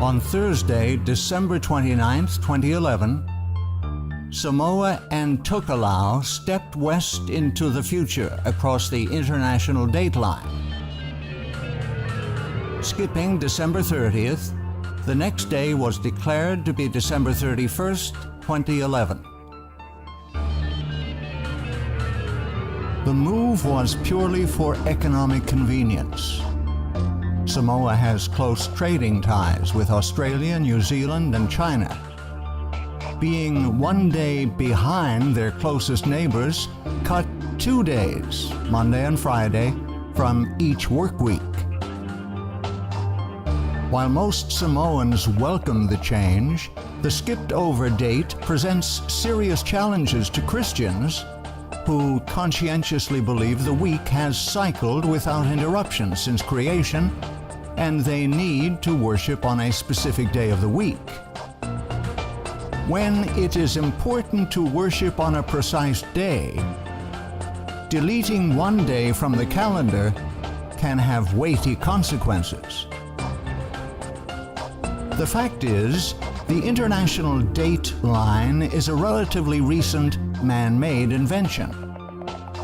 On Thursday, December 29, 2011, Samoa and Tokelau stepped west into the future across the international dateline. Skipping December 30th, the next day was declared to be December 31st, 2011. The move was purely for economic convenience. Samoa has close trading ties with Australia, New Zealand, and China. Being one day behind their closest neighbors cut 2 days, Monday and Friday, from each work week. While most Samoans welcome the change, the skipped-over date presents serious challenges to Christians who conscientiously believe the week has cycled without interruption since creation, and they need to worship on a specific day of the week. When it is important to worship on a precise day, deleting one day from the calendar can have weighty consequences. The fact is, the international date line is a relatively recent man-made invention.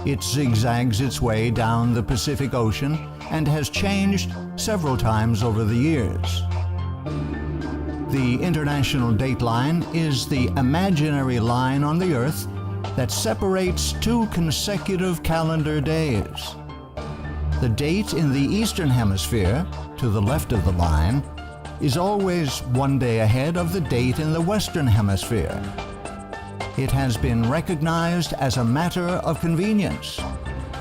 It zigzags its way down the Pacific Ocean and has changed several times over the years. The international dateline is the imaginary line on the Earth that separates 2 consecutive calendar days. The date in the Eastern Hemisphere, to the left of the line, is always 1 day ahead of the date in the Western Hemisphere. It has been recognized as a matter of convenience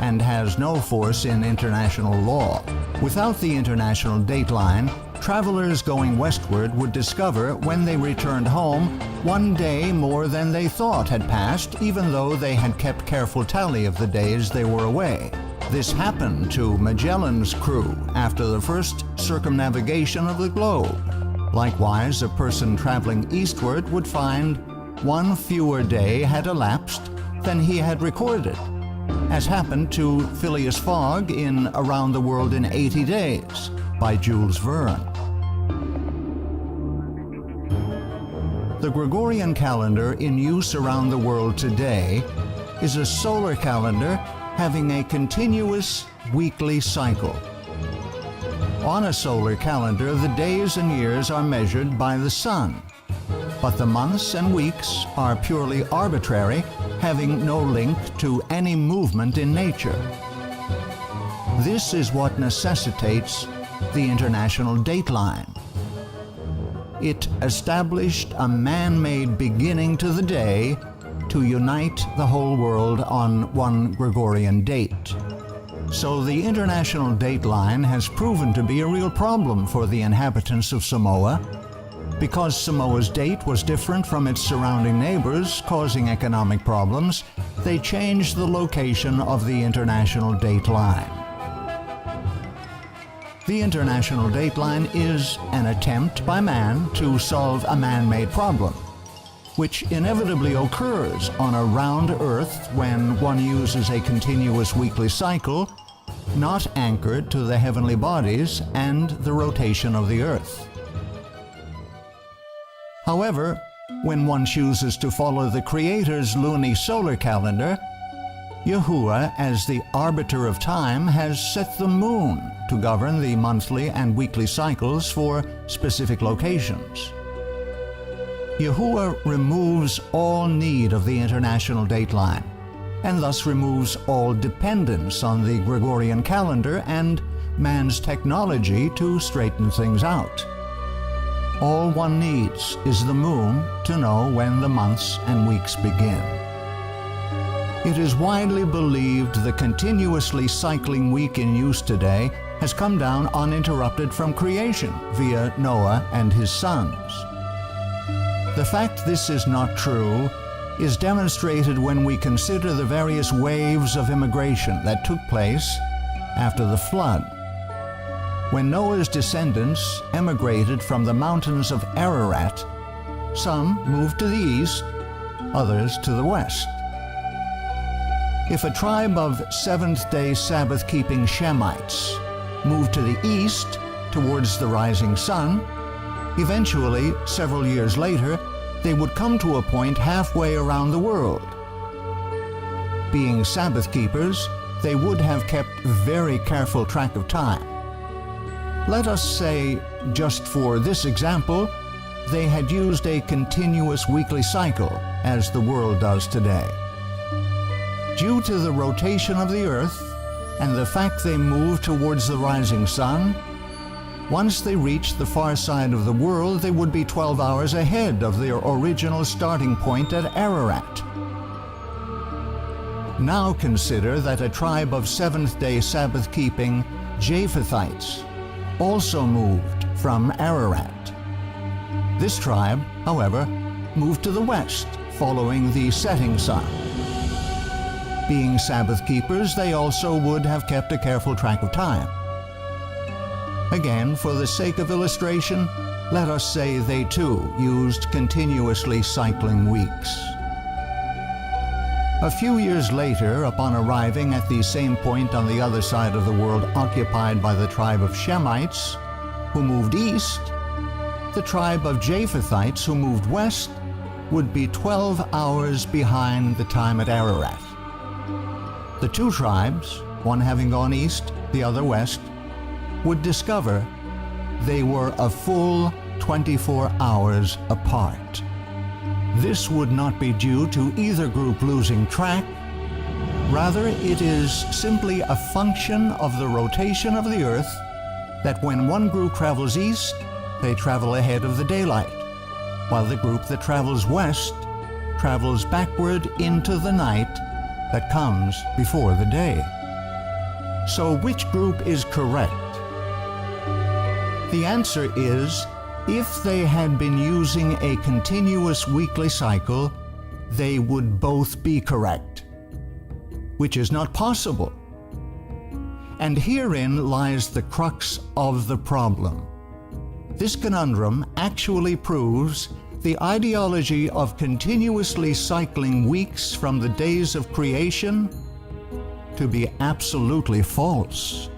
and has no force in international law. Without the international dateline, travelers going westward would discover when they returned home 1 day more than they thought had passed, even though they had kept careful tally of the days they were away. This happened to Magellan's crew after the first circumnavigation of the globe. Likewise, a person traveling eastward would find 1 fewer day had elapsed than he had recorded, as happened to Phileas Fogg in Around the World in 80 Days by Jules Verne. The Gregorian calendar in use around the world today is a solar calendar having a continuous weekly cycle. On a solar calendar, the days and years are measured by the sun, but the months and weeks are purely arbitrary, having no link to any movement in nature. This is what necessitates the international dateline. It established a man-made beginning to the day to unite the whole world on one Gregorian date. So the international dateline has proven to be a real problem for the inhabitants of Samoa. Because Samoa's date was different from its surrounding neighbors, causing economic problems, they changed the location of the international dateline. The international dateline is an attempt by man to solve a man-made problem, which inevitably occurs on a round Earth when one uses a continuous weekly cycle, not anchored to the heavenly bodies and the rotation of the Earth. However, when one chooses to follow the Creator's luni-solar calendar, Yahuwah, as the arbiter of time, has set the moon to govern the monthly and weekly cycles for specific locations. Yahuwah removes all need of the international dateline, and thus removes all dependence on the Gregorian calendar and man's technology to straighten things out. All one needs is the moon to know when the months and weeks begin. It is widely believed the continuously cycling week in use today has come down uninterrupted from creation via Noah and his sons. The fact this is not true is demonstrated when we consider the various waves of immigration that took place after the flood. When Noah's descendants emigrated from the mountains of Ararat, some moved to the east, others to the west. If a tribe of seventh-day Sabbath-keeping Shemites moved to the east towards the rising sun, Eventually, several years later, they would come to a point halfway around the world. Being Sabbath keepers, they would have kept very careful track of time. Let us say, just for this example, they had used a continuous weekly cycle, as the world does today. Due to the rotation of the Earth and the fact they moved towards the rising sun, once they reached the far side of the world, they would be 12 hours ahead of their original starting point at Ararat. Now consider that a tribe of seventh-day Sabbath-keeping Japhethites also moved from Ararat. This tribe, however, moved to the west, following the setting sun. Being Sabbath keepers, they also would have kept a careful track of time. Again, for the sake of illustration, let us say they too used continuously cycling weeks. A few years later, upon arriving at the same point on the other side of the world occupied by the tribe of Shemites, who moved east, the tribe of Japhethites, who moved west, would be 12 hours behind the time at Ararat. The two tribes, one having gone east, the other west, would discover they were a full 24 hours apart. This would not be due to either group losing track. Rather, it is simply a function of the rotation of the Earth that when one group travels east, they travel ahead of the daylight, while the group that travels west travels backward into the night that comes before the day. So which group is correct? The answer is, if they had been using a continuous weekly cycle, they would both be correct, which is not possible. And herein lies the crux of the problem. This conundrum actually proves the ideology of continuously cycling weeks from the days of creation to be absolutely false.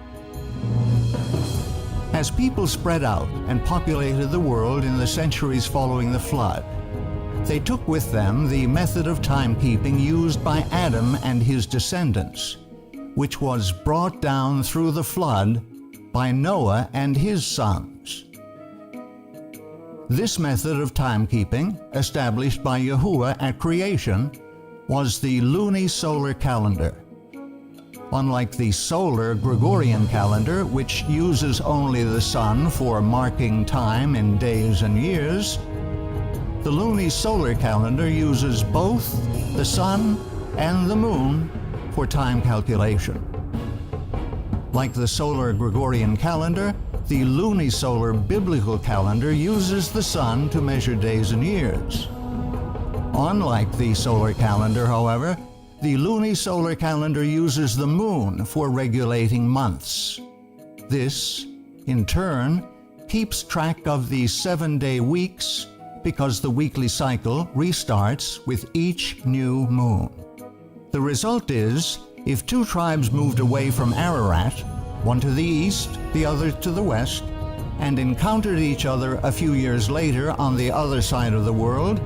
As people spread out and populated the world in the centuries following the flood, they took with them the method of timekeeping used by Adam and his descendants, which was brought down through the flood by Noah and his sons. This method of timekeeping, established by Yahuwah at creation, was the lunisolar calendar. Unlike the solar Gregorian calendar, which uses only the sun for marking time in days and years, the lunisolar calendar uses both the sun and the moon for time calculation. Like the solar Gregorian calendar, the lunisolar biblical calendar uses the sun to measure days and years. Unlike the solar calendar, however, the lunisolar calendar uses the moon for regulating months. This, in turn, keeps track of the 7-day weeks because the weekly cycle restarts with each new moon. The result is, if two tribes moved away from Ararat, one to the east, the other to the west, and encountered each other a few years later on the other side of the world,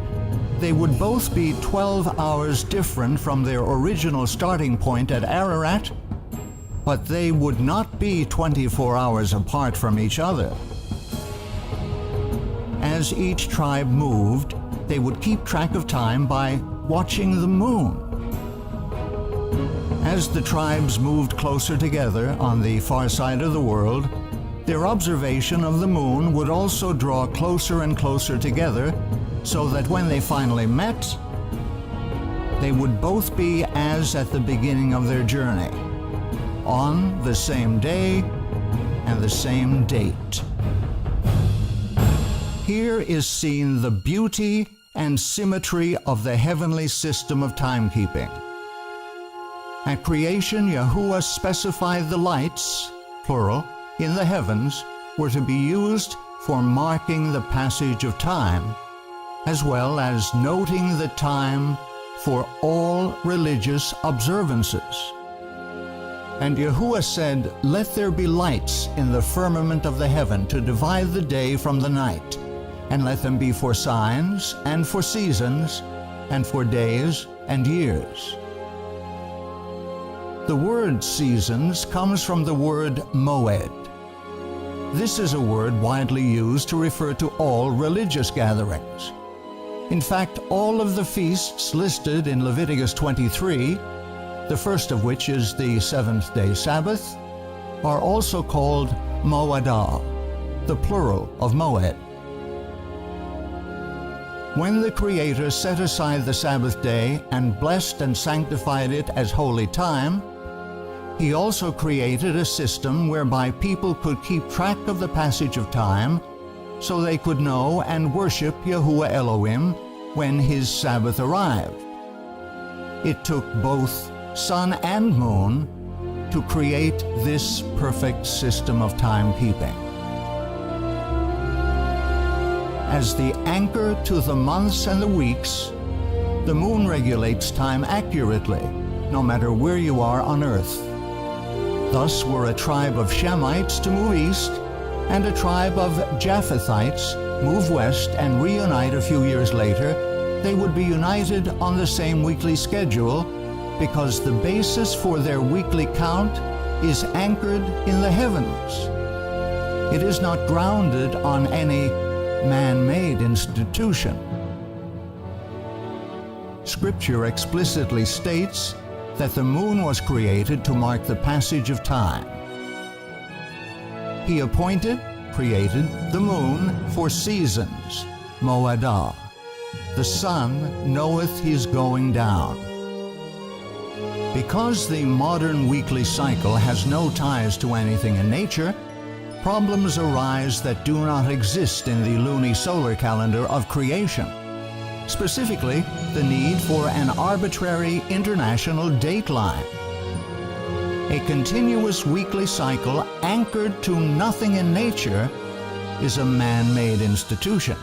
they would both be 12 hours different from their original starting point at Ararat, but they would not be 24 hours apart from each other. As each tribe moved, they would keep track of time by watching the moon. As the tribes moved closer together on the far side of the world, their observation of the moon would also draw closer and closer together, so that when they finally met, they would both be as at the beginning of their journey, on the same day and the same date. Here is seen the beauty and symmetry of the heavenly system of timekeeping. At creation, Yahuwah specified the lights, plural, in the heavens were to be used for marking the passage of time, as well as noting the time for all religious observances. And Yahuwah said, "Let there be lights in the firmament of the heaven to divide the day from the night, and let them be for signs, and for seasons, and for days and years. The word seasons comes from the word moed. This is a word widely used to refer to all religious gatherings. In fact, all of the feasts listed in Leviticus 23, the first of which is the seventh-day Sabbath, are also called moedah, the plural of moed. When the Creator set aside the Sabbath day and blessed and sanctified it as holy time, He also created a system whereby people could keep track of the passage of time so they could know and worship Yahuwah Elohim when His Sabbath arrived. It took both sun and moon to create this perfect system of timekeeping. As the anchor to the months and the weeks, the moon regulates time accurately, no matter where you are on earth. Thus, were a tribe of Shemites to move east, and a tribe of Japhethites move west and reunite a few years later, they would be united on the same weekly schedule because the basis for their weekly count is anchored in the heavens. It is not grounded on any man-made institution. Scripture explicitly states that the moon was created to mark the passage of time. He created the moon for seasons, moedah. The sun knoweth his going down. Because the modern weekly cycle has no ties to anything in nature, problems arise that do not exist in the luni-solar calendar of creation. Specifically, the need for an arbitrary international dateline. A continuous weekly cycle anchored to nothing in nature is a man-made institution.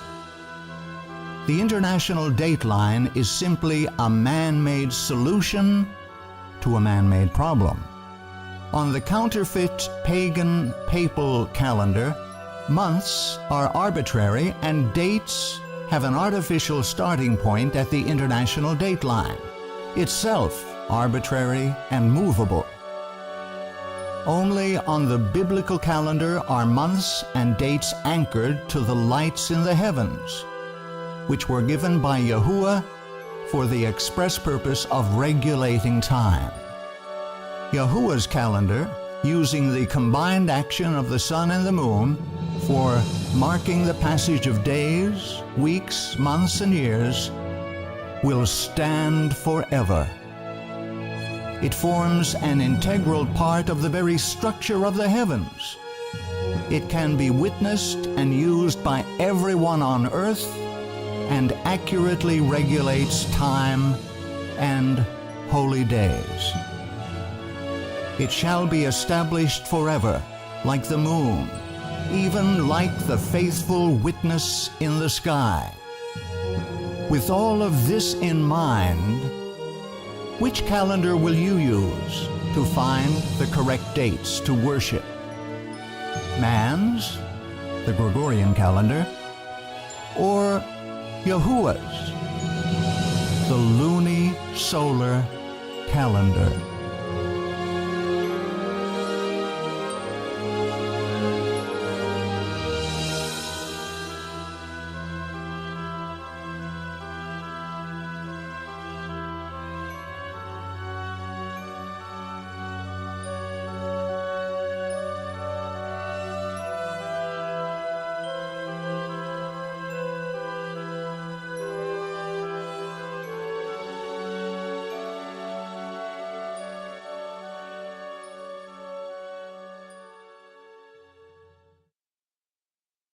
The international dateline is simply a man-made solution to a man-made problem. On the counterfeit pagan papal calendar, months are arbitrary and dates have an artificial starting point at the international dateline, itself arbitrary and movable. Only on the biblical calendar are months and dates anchored to the lights in the heavens, which were given by Yahuwah for the express purpose of regulating time. Yahuwah's calendar, using the combined action of the sun and the moon for marking the passage of days, weeks, months, and years, will stand forever. It forms an integral part of the very structure of the heavens. It can be witnessed and used by everyone on earth and accurately regulates time and holy days. It shall be established forever, like the moon, even like the faithful witness in the sky. With all of this in mind, which calendar will you use to find the correct dates to worship? Man's, the Gregorian calendar, or Yahuwah's, the luni-solar calendar?